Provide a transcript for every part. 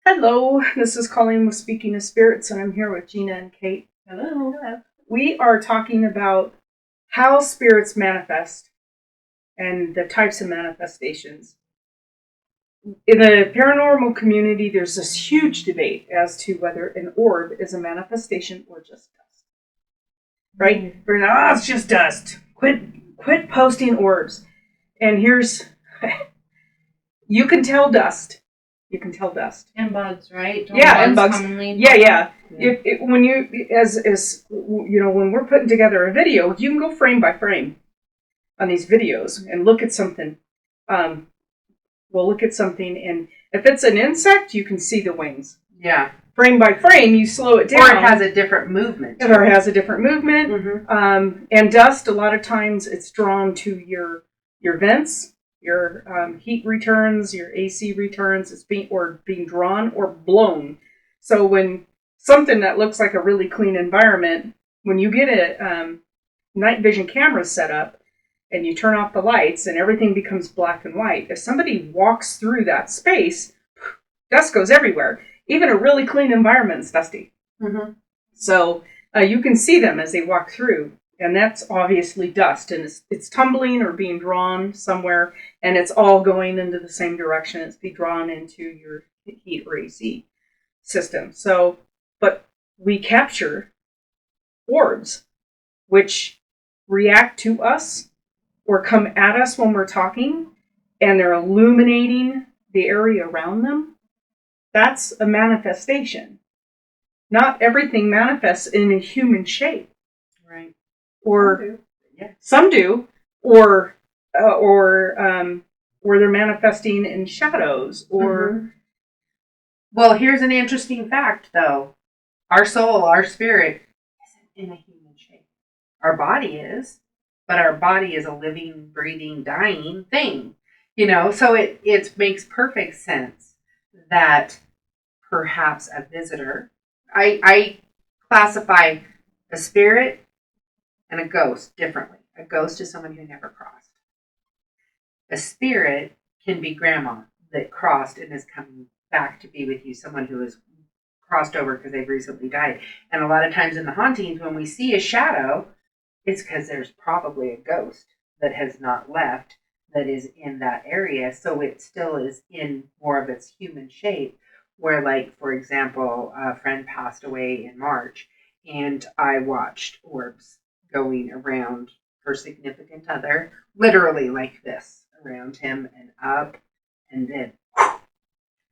Hello, this is Colleen with Speaking of Spirits, and I'm here with Gina and Kate. Hello. We are talking about how spirits manifest and the types of manifestations. In the paranormal community, there's this huge debate as to whether an orb is a manifestation or just dust. Right? It's just dust. Quit posting orbs. And here's, you can tell dust. You can tell dust. And bugs, right? And bugs. Commonly Yeah. When you, as when we're putting together a video, you can go frame by frame on these videos and look at something. We'll look at something, and if it's an insect, you can see the wings. Yeah. Frame by frame, you slow it down. Or it has a different movement. Mm-hmm. And dust, a lot of times, it's drawn to your vents, your heat returns, your AC returns. It's being drawn or blown. So when something that looks like a really clean environment, when you get a night vision camera set up and you turn off the lights and everything becomes black and white, if somebody walks through that space, dust goes everywhere. Even a really clean environment is dusty. Mm-hmm. So you can see them as they walk through, and that's obviously dust, and it's tumbling or being drawn somewhere, and it's all going into the same direction. It's being drawn into your heat or AC system. So, but we capture orbs, which react to us or come at us when we're talking, and they're illuminating the area around them. That's a manifestation. Not everything manifests in a human shape. Right. Or some do. Or they're manifesting in shadows or Mm-hmm. Well, here's an interesting fact though. Our soul, our spirit isn't in a human shape. Our body is, but our body is a living, breathing, dying thing. So it makes perfect sense that perhaps a visitor, I classify a spirit and a ghost differently. A ghost is someone who never crossed. A spirit can be grandma that crossed and is coming back to be with you, someone who has crossed over because they've recently died. And a lot of times in the hauntings, when we see a shadow, it's because there's probably a ghost that has not left that is in that area. So it still is in more of its human shape. Where, like, for example, a friend passed away in March, and I watched orbs going around her significant other, literally like this, around him and up, and then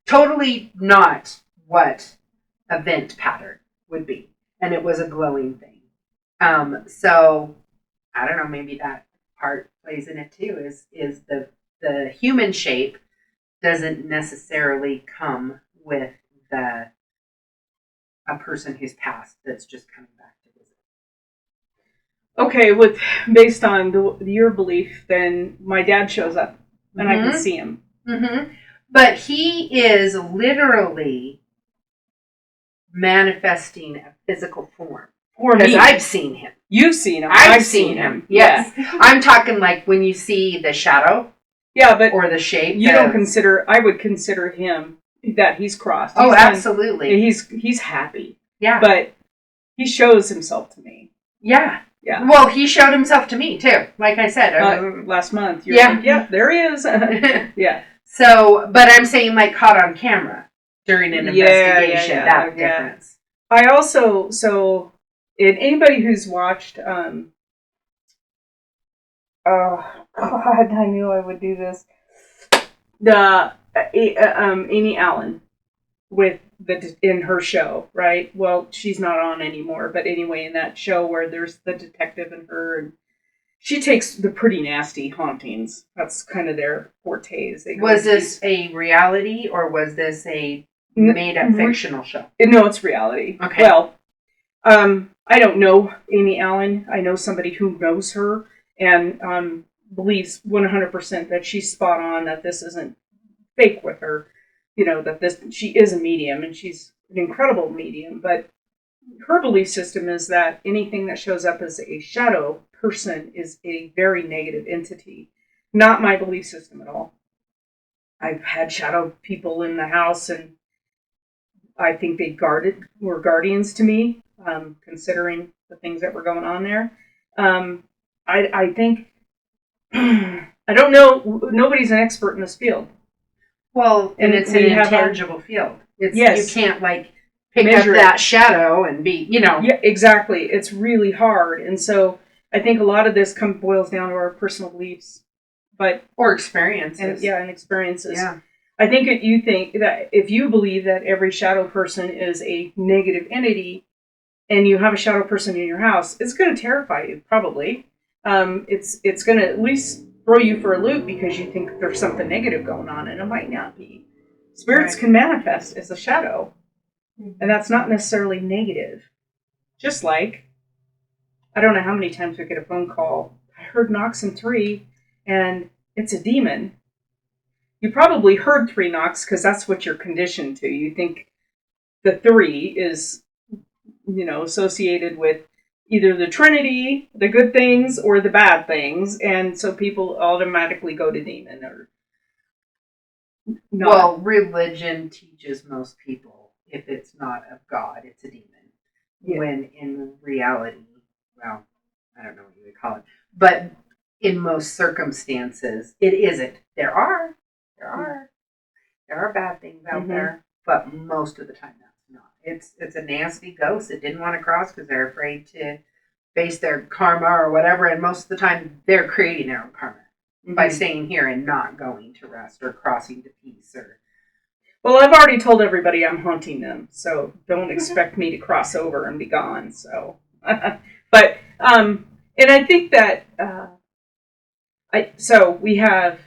totally not what a vent pattern would be. And it was a glowing thing. So I don't know, maybe that part plays in it too, is the human shape doesn't necessarily come with a person who's passed that's just coming back to visit. Okay, based on your belief, then my dad shows up and I can see him. Mm-hmm. But he is literally manifesting a physical form. Because I've seen him. You've seen him. I've seen him. Yes. Yeah. I'm talking like when you see the shadow. Yeah, but or the shape. I would consider him that he's crossed. Absolutely. He's happy. Yeah. But he shows himself to me. Yeah. Yeah. Well, he showed himself to me too. Like I said, last month. Yeah, there he is. Yeah. So, but I'm saying like caught on camera during an investigation. That difference. I also anybody who's watched God, I knew I would do this. The Amy Allen in her show, right? Well, she's not on anymore, but anyway, in that show where there's the detective and her, and she takes the pretty nasty hauntings. That's kind of their fortes. Was this a reality or was this a made-up fictional show? No, it's reality. Okay. Well, I don't know Amy Allen. I know somebody who knows her and believes 100% that she's spot on, that this isn't fake with her. That she is a medium and she's an incredible medium. But her belief system is that anything that shows up as a shadow person is a very negative entity. Not my belief system at all. I've had shadow people in the house, and I think they were guardians to me, considering the things that were going on there. I think I don't know. Nobody's an expert in this field. Well, and it's an we have intangible field. It's, Yes. You can't like pick Measure up that shadow and be, Yeah, exactly. It's really hard, and so I think a lot of this boils down to our personal beliefs, but or experiences. and experiences. Yeah. I think that you think that if you believe that every shadow person is a negative entity, and you have a shadow person in your house, it's going to terrify you. Probably, it's going to at least throw you for a loop because you think there's something negative going on, and it might not be. Spirits can manifest as a shadow, and that's not necessarily negative. Just like, I don't know how many times we get a phone call. I heard knocks in 3, and it's a demon. You probably heard 3 knocks because that's what you're conditioned to. You think the 3 is, associated with either the Trinity, the good things, or the bad things, and so people automatically go to demon or not. Well, religion teaches most people if it's not of God, it's a demon. Yeah. When in reality, well, I don't know what you would call it, but in most circumstances, it isn't. There are bad things out there, but most of the time that's not. It's a nasty ghost that didn't want to cross because they're afraid to face their karma or whatever, and most of the time they're creating their own karma by staying here and not going to rest or crossing to peace. Well, I've already told everybody I'm haunting them, so don't expect me to cross over and be gone. So, but and I think that so we have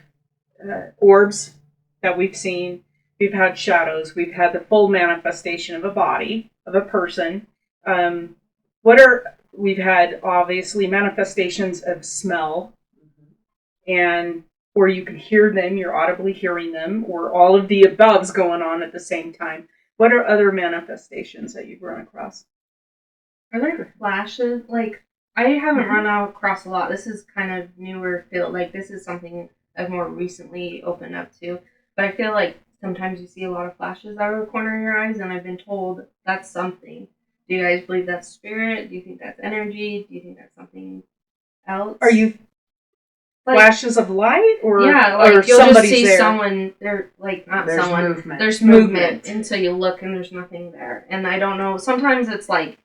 orbs that we've seen. We've had shadows. We've had the full manifestation of a body, of a person. We've had obviously manifestations of smell, or you can hear them, you're audibly hearing them, or all of the above's going on at the same time. What are other manifestations that you've run across? Are there flashes? Like, I haven't run across a lot. This is kind of newer field. Like, this is something I've more recently opened up to. But I feel like sometimes you see a lot of flashes out of the corner of your eyes, and I've been told that's something. Do you guys believe that's spirit? Do you think that's energy? Do you think that's something else? Are you flashes of light, or like you'll just see there? Someone there, like not there's someone. Movement. There's movement until you look and there's nothing there. And I don't know. Sometimes it's like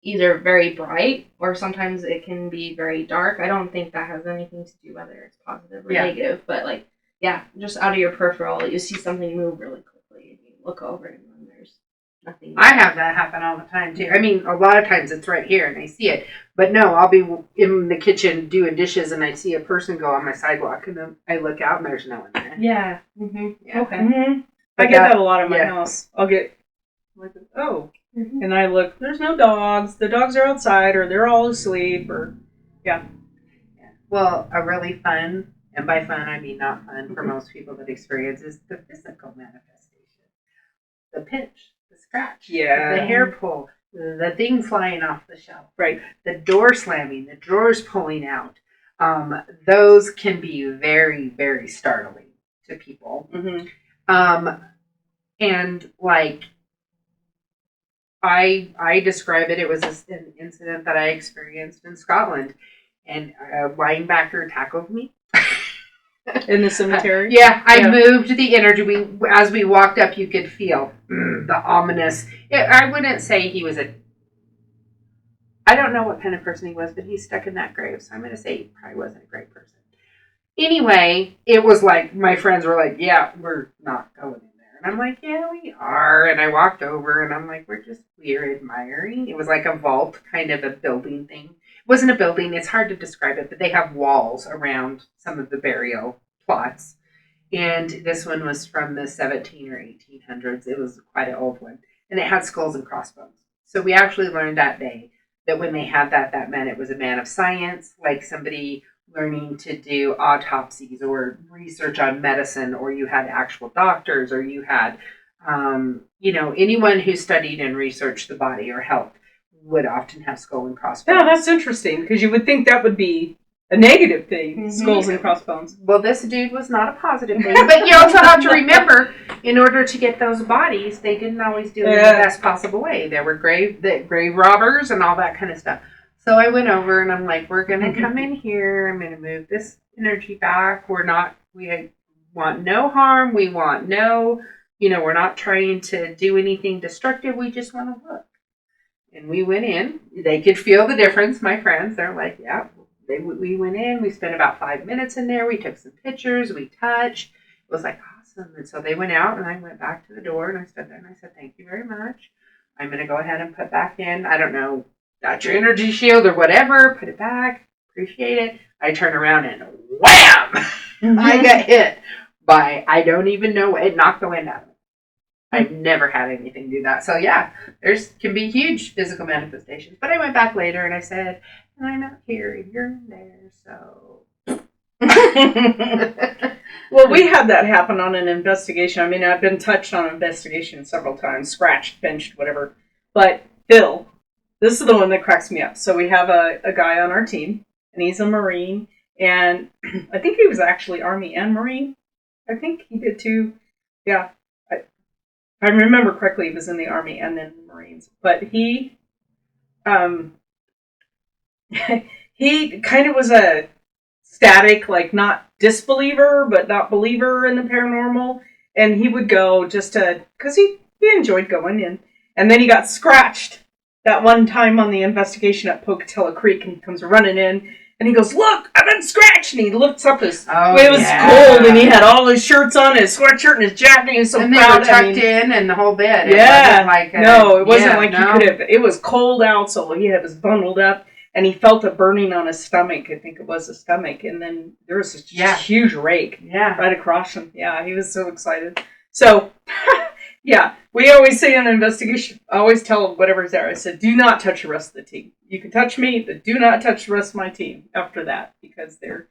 either very bright or sometimes it can be very dark. I don't think that has anything to do whether it's positive or negative, but like just out of your peripheral, you see something move really quickly and you look over and then there's nothing there. I have that happen all the time too. I mean, a lot of times it's right here and I see it, but no, I'll be in the kitchen doing dishes and I see a person go on my sidewalk and then I look out and there's no one there. Yeah. Okay. I get that a lot in my house. I'll get like, and I look, there's no dogs. The dogs are outside or they're all asleep or Well, a really fun, and by fun I mean not fun for most people that experience, is the physical manifestation. The pinch, the scratch, the hair pull, the thing flying off the shelf, the door slamming, the drawers pulling out. Those can be very, very startling to people. And like, I describe it, it was an incident that I experienced in Scotland, and a linebacker tackled me. In the cemetery? I moved the energy. As we walked up, you could feel the ominous. I wouldn't say he was I don't know what kind of person he was, but he's stuck in that grave, so I'm going to say he probably wasn't a great person. Anyway, it was like, my friends were like, yeah, we're not going in there. And I'm like, yeah, we are. And I walked over, and I'm like, we're admiring. It was like a vault, kind of a building thing. It wasn't a building, it's hard to describe it, but they have walls around some of the burial plots. And this one was from the 17 or 1800s. It was quite an old one. And it had skulls and crossbones. So we actually learned that day that when they had that meant it was a man of science, like somebody learning to do autopsies or research on medicine, or you had actual doctors, or you had, anyone who studied and researched the body or helped would often have skull and crossbones. Yeah, that's interesting because you would think that would be a negative thing, skulls and crossbones. Well, this dude was not a positive thing. But you also have to remember, in order to get those bodies, they didn't always do it in the best possible way. There were grave robbers and all that kind of stuff. So I went over and I'm like, we're going to come in here. I'm going to move this energy back. We want no harm. We want no, we're not trying to do anything destructive. We just want to look. And we went in. They could feel the difference, my friends. They're like, yeah. We went in. We spent about 5 minutes in there. We took some pictures. We touched. It was like awesome. And so they went out, and I went back to the door, and I stood there, and I said, thank you very much. I'm going to go ahead and put back in, I don't know, got your energy shield or whatever. Put it back. Appreciate it. I turn around, and wham! I got hit by, I don't even know, it knocked the wind out of me. I've never had anything do that. So yeah, can be huge physical manifestations. But I went back later and I said, and I'm out here and you're in there, so. Well, we had that happen on an investigation. I mean, I've been touched on an investigation several times, scratched, benched, whatever. But Phil, this is the one that cracks me up. So we have a guy on our team, and he's a Marine, and I think he was actually Army and Marine. I think he did too. Yeah. I remember correctly, he was in the Army and then the Marines. But he he kind of was a static, like not disbeliever, but not believer in the paranormal. And he would go just because he enjoyed going in. And then he got scratched that one time on the investigation at Pocatello Creek, and he comes running in. And he goes, look, I've been scratched. And he lifts up his, it was cold, and he had all his shirts on, his sweatshirt and his jacket, and he was so and proud. They were tucked in and the whole bit. Yeah. It wasn't like you could have, it was cold out, so he had his bundled up, and he felt a burning on his stomach. I think it was his stomach. And then there was this huge rake right across him. Yeah, he was so excited. So, yeah, we always say in an investigation, I always tell them whatever's there. I said, do not touch the rest of the team. You can touch me, but do not touch the rest of my team after that, because they're,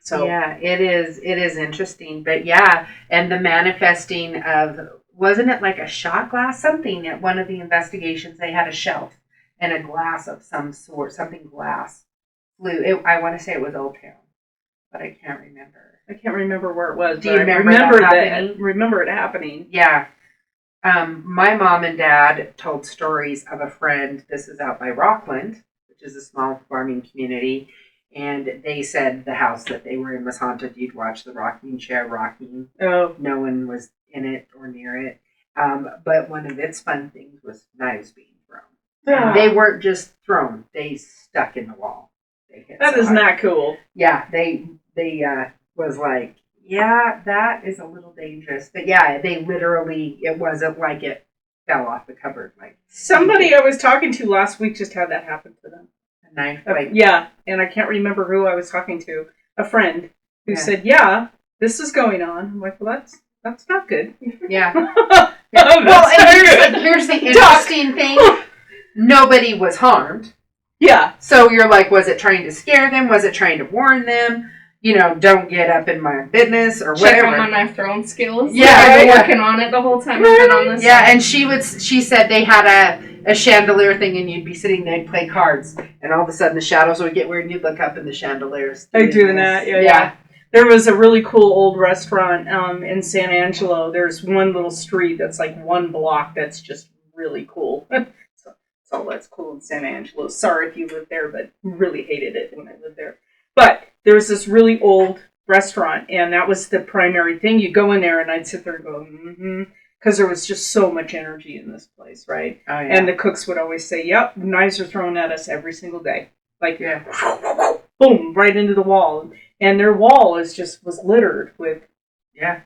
So yeah, it is interesting, but yeah, and the manifesting of, wasn't it like a shot glass? Something at one of the investigations, they had a shelf and a glass of some sort, something glass flew. I want to say it was Old Town, but I can't remember. I can't remember where it was. Do you remember that remember it happening? Yeah. My mom and dad told stories of a friend. This is out by Rockland, which is a small farming community. And they said the house that they were in was haunted. You'd watch the rocking chair rocking. Oh. No one was in it or near it. But one of its fun things was knives being thrown. Yeah. They weren't just thrown. They stuck in the wall. They hit that is not cool. Yeah, they was like, yeah, that is a little dangerous. But yeah, they literally, it wasn't like it fell off the cupboard. Like somebody I was talking to last week just had that happen to them. A knife? Yeah, and I can't remember who I was talking to. A friend who said, this is going on. I'm like, well, that's not good. Yeah. Well, and here's the interesting thing. Nobody was harmed. Yeah. So you're like, was it trying to scare them? Was it trying to warn them? Don't get up in my business or whatever. Check on my knife throwing skills. Yeah, I've been working on it the whole time I've been on this. Yeah, and she said they had a chandelier thing, and you'd be sitting there and play cards, and all of a sudden the shadows would get weird, and you'd look up and the chandeliers. They're doing that, yeah. There was a really cool old restaurant in San Angelo. There's one little street that's like one block that's just really cool. So that's cool in San Angelo. Sorry if you lived there, but really hated it when I lived there. But there was this really old restaurant, and that was the primary thing. You go in there, and I'd sit there and go, because there was just so much energy in this place, right? Oh, yeah. And the cooks would always say, yep, knives are thrown at us every single day. Like, boom, right into the wall. And their wall was littered with, and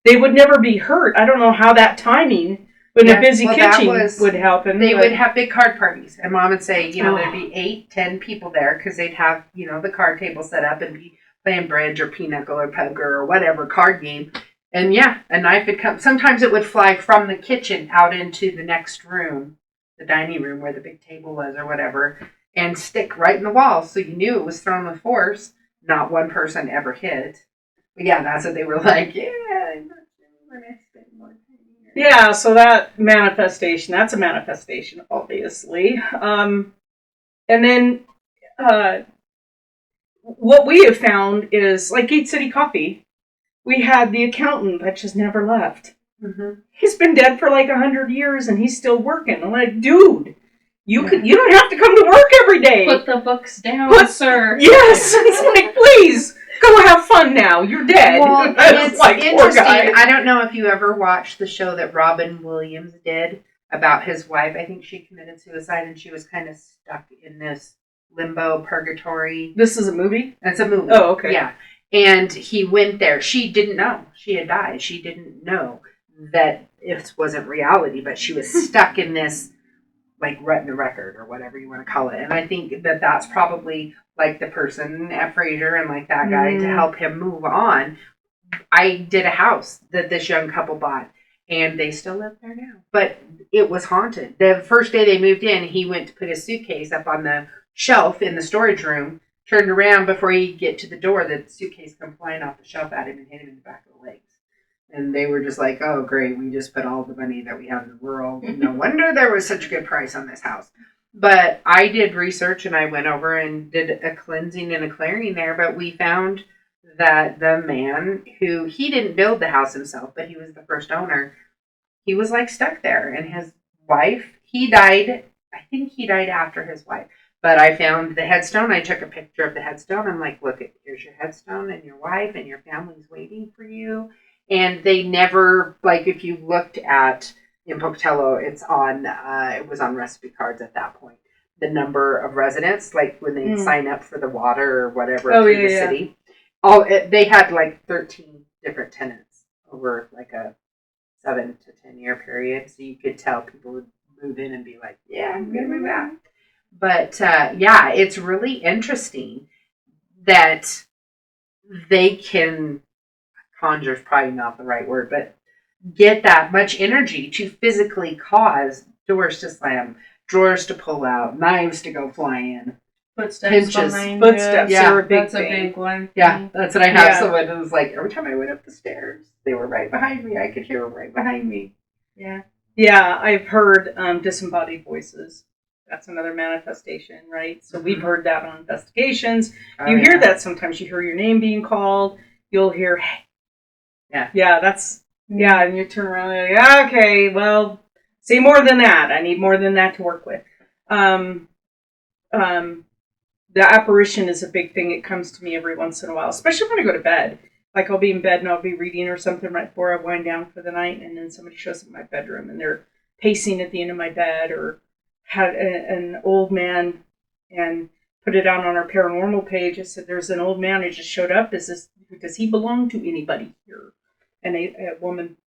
they would never be hurt. I don't know how that timing, when a busy kitchen would happen. They would have big card parties, and Mom would say, there'd be 8-10 people there, because they'd have, the card table set up and be playing bridge or pinochle or poker or whatever card game. And a knife would come. Sometimes it would fly from the kitchen out into the next room, the dining room where the big table was or whatever, and stick right in the wall. So you knew it was thrown with force. Not one person ever hit. But that's what they were like, I'm not sure when I spend more time Yeah, so that's a manifestation, obviously. And then what we have found is, like Gate City Coffee, we had the accountant that just never left. Mm-hmm. He's been dead for like 100 years and he's still working. I'm like, dude, you don't have to come to work every day. Put the books down, sir. Yes, it's like, please go have fun now. You're dead. Well, It's it's like, poor interesting. guy. I don't know if you ever watched the show that Robin Williams did about his wife. I think she committed suicide and she was kind of stuck in this limbo purgatory. This is a movie? It's a movie. Oh, okay. Yeah. And he went there. She didn't know. She had died. She didn't know that it wasn't reality, but she was stuck in this, like, rut in the record or whatever you want to call it. And I think that that's probably like the person at Frasier and like that guy to help him move on. I did a house that this young couple bought and they still live there now, but it was haunted. The first day they moved in, he went to put his suitcase up on the shelf in the storage room, turned around before he'd get to the door, the suitcase come flying off the shelf at him and hit him in the back of the legs. And they were just like, oh, great, we just put all the money that we have in the world. No wonder there was such a good price on this house. But I did research and I went over and did a cleansing and a clearing there. But we found that the man who, he didn't build the house himself, but he was the first owner, he was like stuck there. And his wife, he died, I think he died after his wife. But I found the headstone. I took a picture of the headstone. I'm like, look, here's your headstone and your wife and your family's waiting for you. And they never, like, if you looked at in Pocatello, it's on, it was on recipe cards at that point. The number of residents, like when they sign up for the water or whatever through the city, they had like 13 different tenants over like a 7 to 10 year period. So you could tell people would move in and be like, yeah, I'm going to move out. But yeah, it's really interesting that they can, conjure's probably not the right word, but get that much energy to physically cause doors to slam, drawers to pull out, knives to go flying. Footsteps Pinches. behind Footsteps you. are a big That's thing. a big one. Yeah, that's what I have. Yeah. So it was like every time I went up the stairs, they were right behind me. I could hear them right behind me. Yeah. Yeah, I've heard disembodied voices. That's another manifestation, right? So we've heard that on investigations. You hear that sometimes. You hear your name being called. You'll hear, hey. Yeah, that's, yeah, and you turn around and you're like, okay, well, say more than that. I need more than that to work with. The apparition is a big thing. It comes to me every once in a while, especially when I go to bed. Like I'll be in bed and I'll be reading or something right before I wind down for the night, and then somebody shows up in my bedroom and they're pacing at the end of my bed, or had an old man, and put it out on our paranormal page. I said, "There's an old man who just showed up. Does he belong to anybody here?" And a woman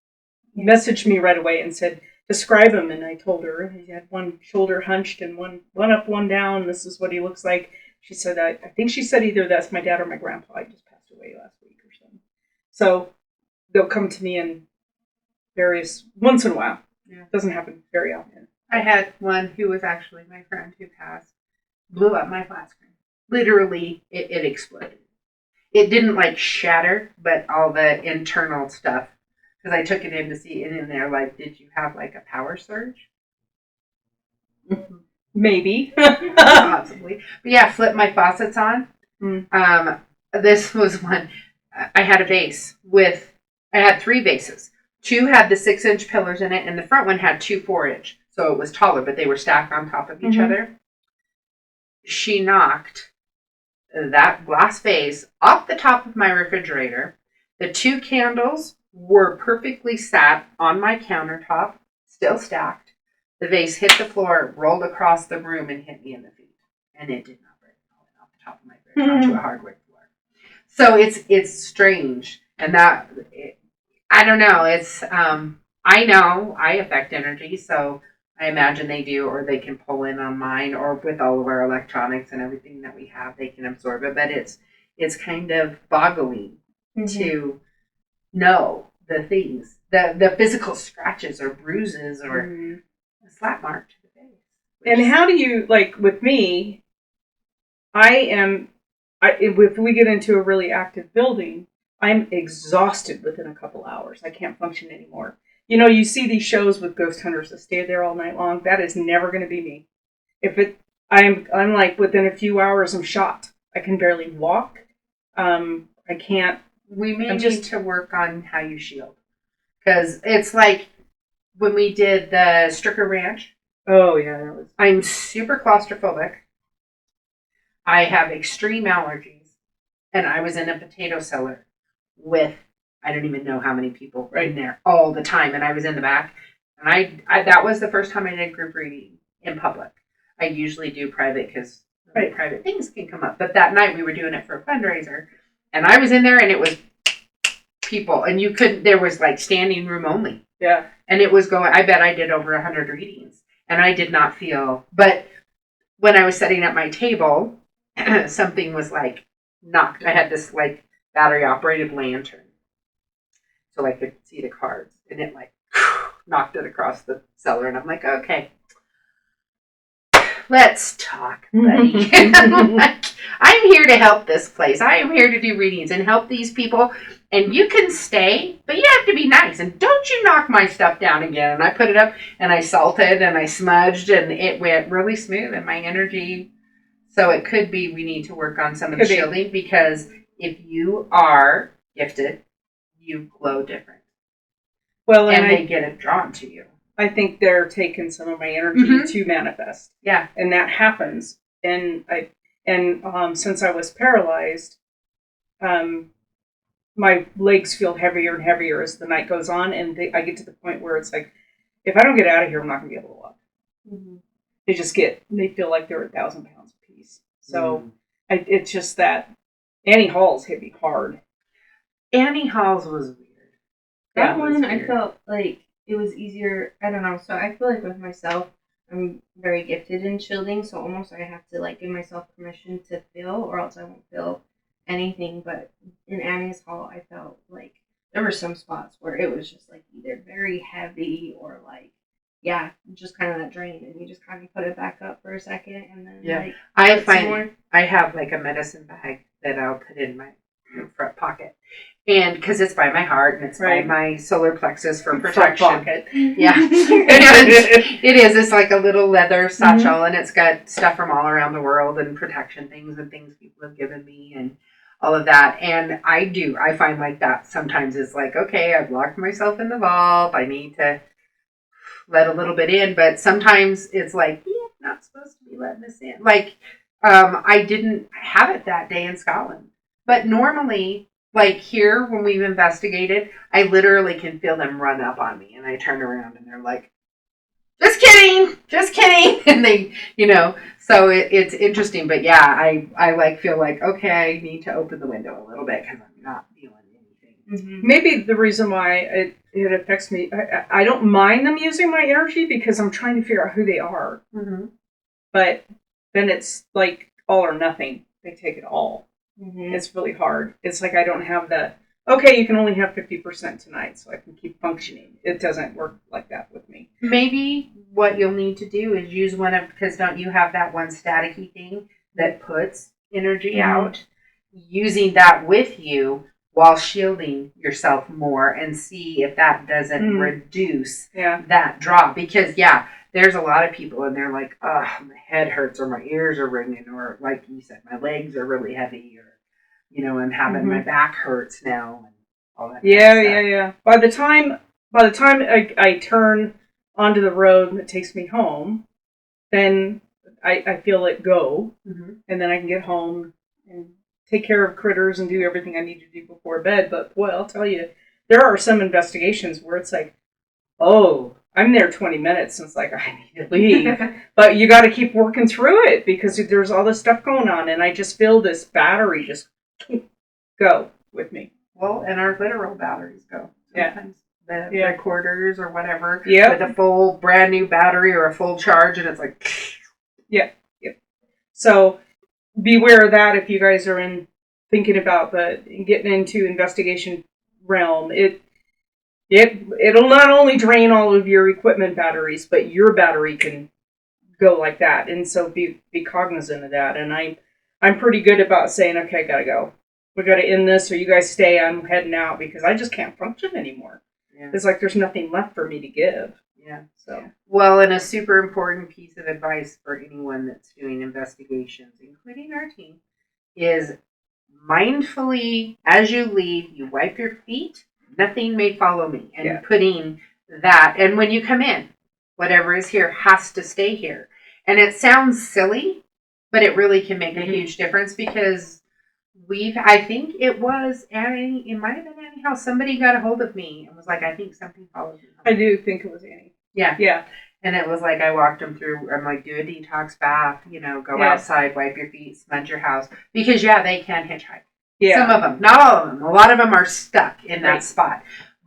messaged me right away and said, describe him. And I told her he had one shoulder hunched and one up, one down. This is what he looks like. She said, I think she said either that's my dad or my grandpa. I just passed away last week or something. So they'll come to me in various, once in a while. Yeah. It doesn't happen very often. I had one who was actually my friend who passed, blew up my flat screen. Literally, it exploded. It didn't like shatter, but all the internal stuff, because I took it in to see, and in there, like, did you have like a power surge? Maybe. Possibly. But yeah, flip my faucets on. This was one. I had a vase I had 3 vases. 2 had the 6-inch pillars in it, and the front one had 2 4-inch. So it was taller, but they were stacked on top of each other. She knocked that glass vase off the top of my refrigerator. The 2 candles were perfectly sat on my countertop, still stacked. The vase hit the floor, rolled across the room, and hit me in the feet. And it did not break. It went off the top of my fridge onto a hardwood floor. So it's strange. And that, I don't know. It's, I know I affect energy, so I imagine they do, or they can pull in on mine, or with all of our electronics and everything that we have, they can absorb it. But it's kind of boggling to know the things, the physical scratches or bruises or a slap mark to the face. And how do you, like with me, if we get into a really active building, I'm exhausted within a couple hours. I can't function anymore. You know, you see these shows with ghost hunters that stay there all night long. That is never going to be me. I'm like within a few hours, I'm shot. I can barely walk. I can't. We may I'm need just- to work on how you shield. Because it's like when we did the Stricker Ranch, Oh yeah, that was. I'm super claustrophobic. I have extreme allergies. And I was in a potato cellar with, I don't even know how many people in there all the time. And I was in the back. And I that was the first time I did group reading in public. I usually do private because private things can come up. But that night we were doing it for a fundraiser. And I was in there and it was people. And you couldn't, there was like standing room only. Yeah. And it was going, I bet I did over 100 readings. And I did not feel, but when I was setting up my table, something was like knocked. I had this like battery operated lantern. So I could see the cards. And it like knocked it across the cellar. And I'm like, okay, let's talk, buddy. I'm like, I'm here to help this place. I am here to do readings and help these people. And you can stay, but you have to be nice. And don't you knock my stuff down again. And I put it up and I salted and I smudged and it went really smooth and my energy. So it could be we need to work on some of the shielding because if you are gifted, you glow different. Well, and they get it drawn to you. I think they're taking some of my energy to manifest. Yeah. And that happens. And since I was paralyzed, my legs feel heavier and heavier as the night goes on, and I get to the point where it's like, if I don't get out of here, I'm not going to be able to walk. Mm-hmm. They feel like they're 1,000 pounds a piece. So it's just that Annie Hall's hit me hard. Annie Hall's was weird. That one, I felt like it was easier. I don't know. So I feel like with myself, I'm very gifted in shielding, so almost I have to like give myself permission to feel, or else I won't feel anything. But in Annie's Hall, I felt like there were some spots where it was just like either very heavy or like, yeah, just kind of that drain, and you just kind of put it back up for a second, and then like I put some find more. I have like a medicine bag that I'll put in my front pocket, and because it's by my heart and it's by my solar plexus for protection. Pocket. Yeah, it is. It's like a little leather satchel, and it's got stuff from all around the world and protection things and things people have given me and all of that. And I find like that sometimes it's like, okay, I've locked myself in the vault. I need to let a little bit in, but sometimes it's like, not supposed to be letting this in. Like, I didn't have it that day in Scotland, but normally, like here when we've investigated, I literally can feel them run up on me, and I turn around and they're like, just kidding, and they, so it's interesting. But yeah, I like feel like, okay, I need to open the window a little bit because I'm not feeling anything. Mm-hmm. Maybe the reason why it affects me, I don't mind them using my energy because I'm trying to figure out who they are. Mm-hmm. But then it's like all or nothing. They take it all. Mm-hmm. It's really hard. It's like I don't have okay, you can only have 50% tonight so I can keep functioning. It doesn't work like that with me. Maybe what you'll need to do is use because don't you have that one staticky thing that puts energy out? Using that with you while shielding yourself more and see if that doesn't reduce that drop. Because, there's a lot of people and they're like, oh, my head hurts or my ears are ringing or like you said, my legs are really heavy or, I'm having my back hurts now and all that. Yeah. By the time I turn onto the road that takes me home, then I feel it go, and then I can get home and take care of critters and do everything I need to do before bed. But boy, I'll tell you, there are some investigations where it's like, oh, I'm there 20 minutes and it's like, I need to leave. But you got to keep working through it because there's all this stuff going on. And I just feel this battery just go with me. Well, and our literal batteries go. Sometimes the recorders or whatever with a full brand new battery or a full charge and it's like... Yep. So beware of that if you guys are thinking about getting into investigation realm. It'll not only drain all of your equipment batteries, but your battery can go like that. And so be cognizant of that. And I'm pretty good about saying, okay, gotta go. We gotta end this, or you guys stay. I'm heading out because I just can't function anymore. Yeah. It's like there's nothing left for me to give. Yeah. So Well, and a super important piece of advice for anyone that's doing investigations, including our team, is mindfully, as you leave, you wipe your feet. Nothing may follow me. And Yeah. putting that, and when you come in, whatever is here has to stay here. And it sounds silly, but it really can make a huge difference because I think it was Annie, it might have been Annie House, somebody got a hold of me and was like, I think something followed me. I do think it was Annie. Yeah. Yeah. And it was like I walked them through. I'm like, do a detox bath. Go Yeah. outside, wipe your feet, smudge your house because they can hitchhike. Yeah. Some of them, not all of them. A lot of them are stuck in that Right. spot.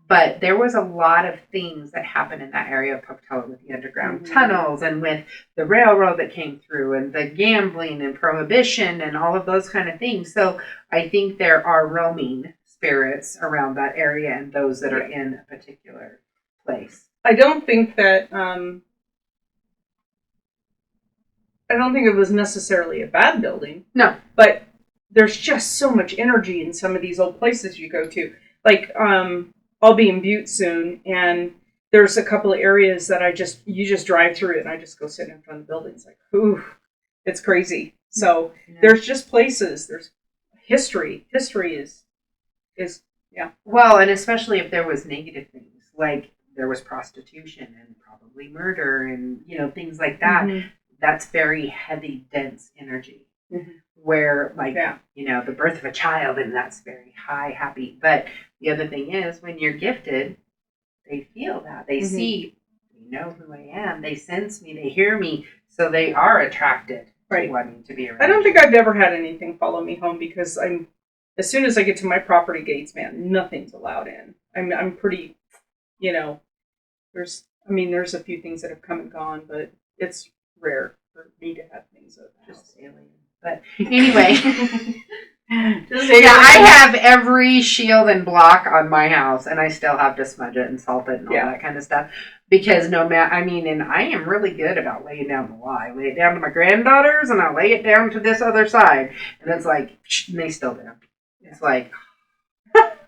But there was a lot of things that happened in that area of Pocatello with the underground tunnels and with the railroad that came through and the gambling and prohibition and all of those kind of things. So I think there are roaming spirits around that area and those that are in a particular place. I don't think that I don't think it was necessarily a bad building. No. But there's just so much energy in some of these old places you go to. Like, I'll be in Butte soon, and there's a couple of areas that you just drive through it, and I just go sit in front of the buildings. Like, ooh, it's crazy. So there's just places. There's history. History is yeah. Well, and especially if there was negative things, like there was prostitution and probably murder and, things like that. Mm-hmm. That's very heavy, dense energy. Mm-hmm. Where, the birth of a child, and that's very high, happy. But the other thing is, when you're gifted, they feel that. They see, they know who I am. They sense me. They hear me. So they are attracted to wanting to be around. I don't think I've ever had anything follow me home because as soon as I get to my property gates, man, nothing's allowed in. I'm pretty, there's a few things that have come and gone, but it's rare for me to have things of just alien. But anyway, I I have every shield and block on my house, and I still have to smudge it and salt it and all that kind of stuff. Because and I am really good about laying down the law. I lay it down to my granddaughters, and I lay it down to this other side, and it's like, and they still do. It's like,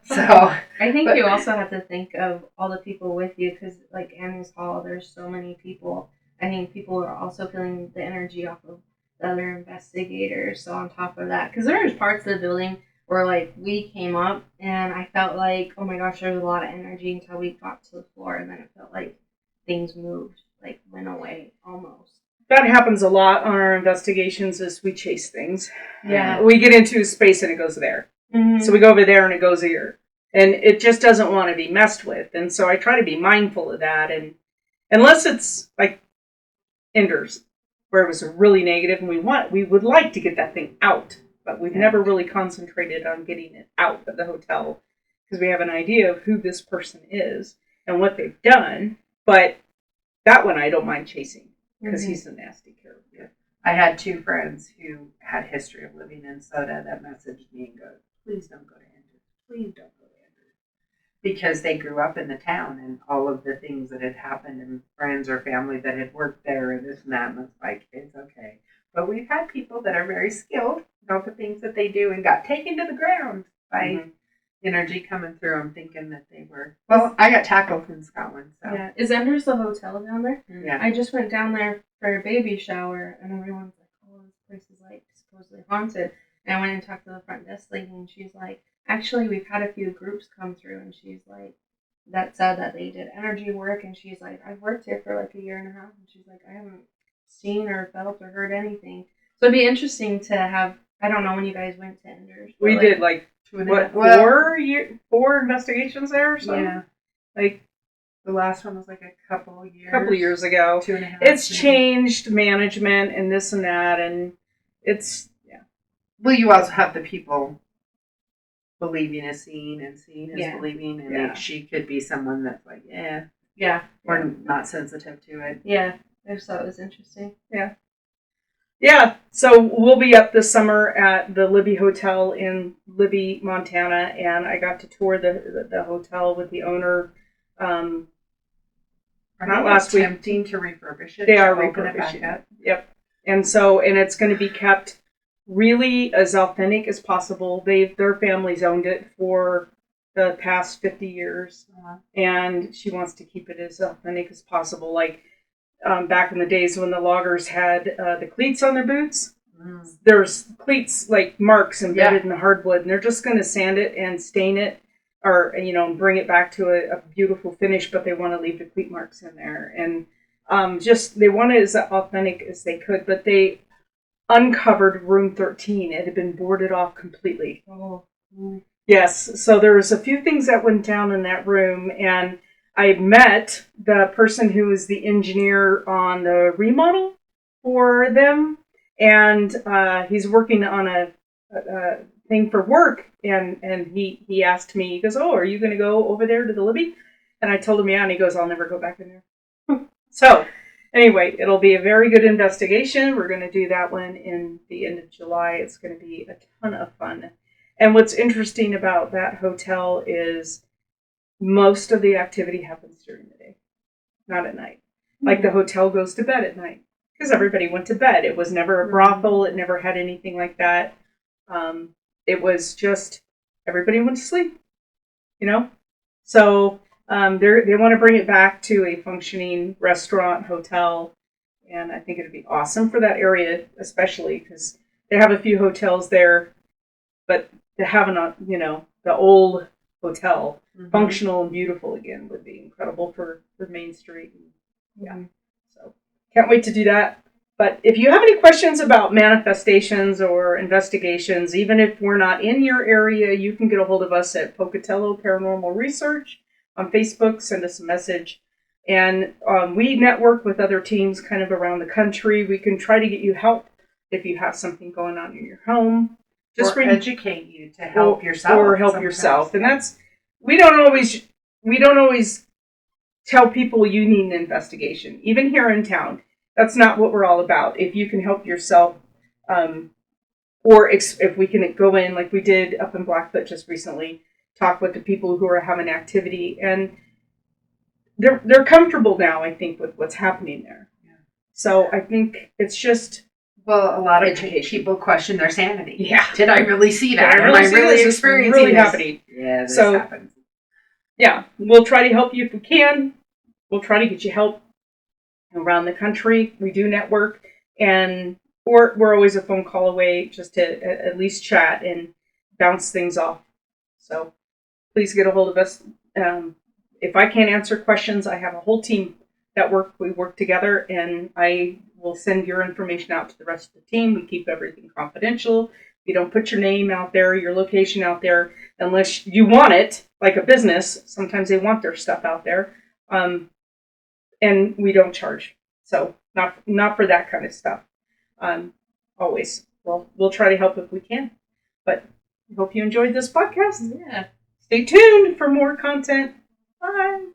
so. I think you also have to think of all the people with you, because like Annie's Hall, there's so many people. I think people are also feeling the energy off of the other investigators. So on top of that, because there's parts of the building where like we came up and I felt like, oh my gosh, there was a lot of energy until we got to the floor, and then it felt like things moved, like went away almost. That happens a lot on our investigations as we chase things. Yeah. We get into a space and it goes there. Mm-hmm. So we go over there and it goes here. And it just doesn't want to be messed with. And so I try to be mindful of that. And unless it's like Enders, where it was really negative and we would like to get that thing out, but we've never really concentrated on getting it out of the hotel because we have an idea of who this person is and what they've done. But that one I don't mind chasing because he's a nasty character. I had two friends who had history of living in Soda that messaged me and go, please don't go to Enders. Please don't go to Enders. Because they grew up in the town and all of the things that had happened and friends or family that had worked there and this and that. And it's like, it's okay. But we've had people that are very skilled about the things that they do and got taken to the ground by energy coming through them thinking that they were. Well, I got tackled in Scotland. So. Yeah. Is Enders the hotel down there? Yeah. I just went down there for a baby shower and everyone's like, oh, this place is like supposedly haunted. And I went and talked to the front desk lady and she's like, actually, we've had a few groups come through, and she's like, that said that they did energy work, and she's like, I've worked here for like a year and a half, and she's like, I haven't seen or felt or heard anything. So it'd be interesting to have. I don't know when you guys went to Enders. We did like 4 investigations there or something. Yeah, like the last one was like a couple of years ago. 2.5. It's changed management and this and that, and it's Well, you also have the people believing is seeing and seeing is believing, and like she could be someone that's like, we're not sensitive to it. Yeah, I just thought it was interesting. Yeah. So we'll be up this summer at the Libby Hotel in Libby, Montana, and I got to tour the hotel with the owner. Not last week. Attempting to refurbish it. They are open it back refurbishing up. it. Yep. And it's going to be kept really as authentic as possible. Their family's owned it for the past 50 years, Uh-huh. and she wants to keep it as authentic as possible. Like back in the days when the loggers had the cleats on their boots, there's cleats like marks embedded in the hardwood, and they're just going to sand it and stain it, or bring it back to a beautiful finish. But they want to leave the cleat marks in there, and just they want it as authentic as they could. But they uncovered room 13. It had been boarded off completely. Oh. Yes, so there was a few things that went down in that room, and I met the person who was the engineer on the remodel for them, and he's working on a thing for work, and he asked me, he goes, "Oh, are you going to go over there to the Libby?" And I told him, "Yeah," and he goes, "I'll never go back in there." So anyway, it'll be a very good investigation. We're going to do that one in the end of July. It's going to be a ton of fun. And what's interesting about that hotel is most of the activity happens during the day, not at night. Like the hotel goes to bed at night because everybody went to bed. It was never a brothel. It never had anything like that. It was just everybody went to sleep, So they want to bring it back to a functioning restaurant, hotel, and I think it'd be awesome for that area, especially because they have a few hotels there, but to have the old hotel functional and beautiful again would be incredible for Main Street. So can't wait to do that. But if you have any questions about manifestations or investigations, even if we're not in your area, you can get a hold of us at Pocatello Paranormal Research on Facebook. Send us a message. And we network with other teams kind of around the country. We can try to get you help if you have something going on in your home. Just educate you to help yourself. Or help yourself. And that's, we don't always tell people you need an investigation. Even here in town, that's not what we're all about. If you can help yourself, or if we can go in like we did up in Blackfoot just recently, talk with the people who are having activity, and they're comfortable now, I think, with what's happening there. Yeah. So I think it's just a lot of education. People question their sanity. Yeah, did I really see that? Am I really experiencing really this? happening? Yeah, this so happens. Yeah, we'll try to help you if we can. We'll try to get you help around the country. We do network, and we're always a phone call away just to at least chat and bounce things off. So please get a hold of us. If I can't answer questions, I have a whole team that we work together, and I will send your information out to the rest of the team. We keep everything confidential. You don't put your name out there, your location out there, unless you want it, like a business. Sometimes they want their stuff out there. And we don't charge. So not for that kind of stuff. Always. We'll try to help if we can. But I hope you enjoyed this podcast. Yeah. Stay tuned for more content. Bye.